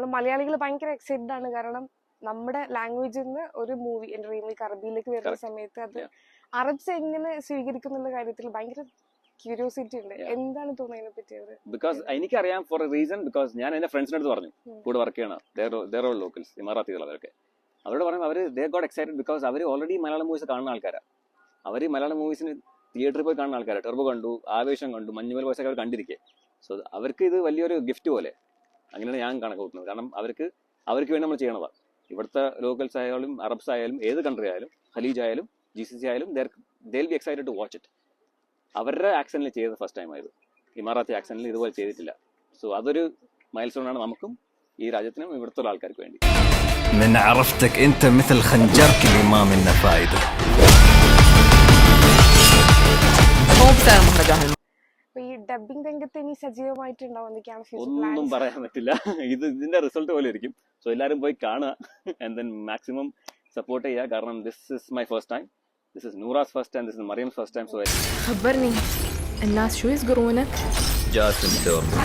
നമ്മൾ മലയാളികൾ ഭയങ്കര എക്സൈറ്റഡ് ആണ്. കാരണം നമ്മുടെ ലാംഗ്വേജിൽ നിന്ന് ഒരു മൂവി റീമേക്ക് അറബിയിലേക്ക് വരുന്ന സമയത്ത് അത് അറബ്സ് എങ്ങനെ സ്വീകരിക്കും എന്നുള്ള കാര്യത്തിൽ ഭയങ്കര ക്യൂരിയോസിറ്റി ഉണ്ട്. എന്താണ് തോന്നുന്നതിനെ പറ്റി? ബിക്കോസ് എനിക്കറിയാം ഫോർ എ റീസൺ. ബിക്കോസ് ഞാൻ എന്റെ ഫ്രണ്ട്സിന്റെ അടുത്ത് പറഞ്ഞു, കൂടെ വർക്ക് ചെയ്യണം, ദേർ ഓൾ ലോക്കൽസ്, ഇമാറാത്തികളവരൊക്കെ. അവരോട് പറയുമ്പോൾ അവർ ദേ ഗോട്ട് എക്സൈറ്റഡ് ബിക്കോസ് അവർ ഓൾറെഡി മലയാളം മൂവീസ് കാണുന്ന ആൾക്കാരാണ്. അവർ മലയാളം മൂവീസിന് തിയേറ്ററിൽ പോയി കാണുന്ന ആൾക്കാരാണ്. ടെർബോ കണ്ടു, ആവേശം കണ്ടു, മഞ്ഞുമൽ ബോയ്സ് ഒക്കെ അവർ കണ്ടിരിക്കുക. സോ അവർക്ക് ഇത് വലിയൊരു ഗിഫ്റ്റ് പോലെ അങ്ങനെയാണ് ഞാൻ കണക്ക് കൂട്ടുന്നത്. കാരണം അവർക്ക് വേണ്ടി നമ്മൾ ചെയ്യണതാണ്. ഇവിടുത്തെ ലോക്കൽസ് ആയാലും അറബ്സ് ആയാലും ഏത് കൺട്രി ആയാലും ഖലീജ് ആയാലും GCC ആയാലും they will be excited to watch it. അവരുടെ ആക്സനിൽ ചെയ്തത് ഫസ്റ്റ് ടൈം ആയത്. ഇമാറാത്തി ആക്സനിൽ ഇതുപോലെ ചെയ്തിട്ടില്ല. സോ അതൊരു മൈൽ സ്റ്റോൺ ആണ് നമുക്കും ഈ രാജ്യത്തിനും ഇവിടുത്തെ ആൾക്കാർക്ക് വേണ്ടി. من عرفتك انت مثل خنجرك اللي ما منه فايده. ഈ ഡബിംഗ് രംഗത്ത് ഇനി സജീവമായിട്ടുണ്ടാവുന്നൊക്കെയാണ് ഒന്നും പറയാൻ പറ്റില്ല. ഇതിന്റെ റിസൾട്ട് പോലെ ഇരിക്കും. സോ എല്ലാവരും പോയി കാണുക ആൻഡ് ദെൻ മാക്സിമം സപ്പോർട്ട് ചെയ്യുക. കാരണം this is my first time, this is Noora's first time, this is Maryam's first time. So خبرني الناس شو يذكرونك؟ جاسم تربو.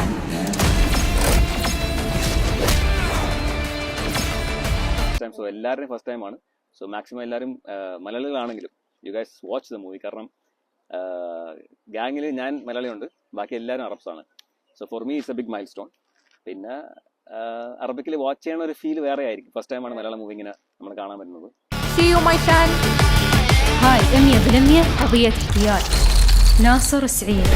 So എല്ലാവരുടെയും ഫസ്റ്റ് ടൈം ആണ്. സോ മാക്സിമം എല്ലാവരും മലയാളികളാണെങ്കിലും you guys watch the movie. കാരണം ഗാങ്ങിൽ ഞാൻ മലയാളിയുണ്ട്, ബാക്കി എല്ലാവരും അറബ്സ് ആണ്. So for me it's a big milestone. പിന്നെ അറബിക്കിൽ വാച്ച് ചെയ്യണ ഒരു ഫീൽ വേറെ ആയിരിക്കും. ഫസ്റ്റ് ടൈമാണ് മലയാളം മൂവി ഇങ്ങനെ നമ്മൾ കാണാൻ പറ്റുന്നത്. See you my fan. هاي 100% قضية احتيال. ناصر السعيد.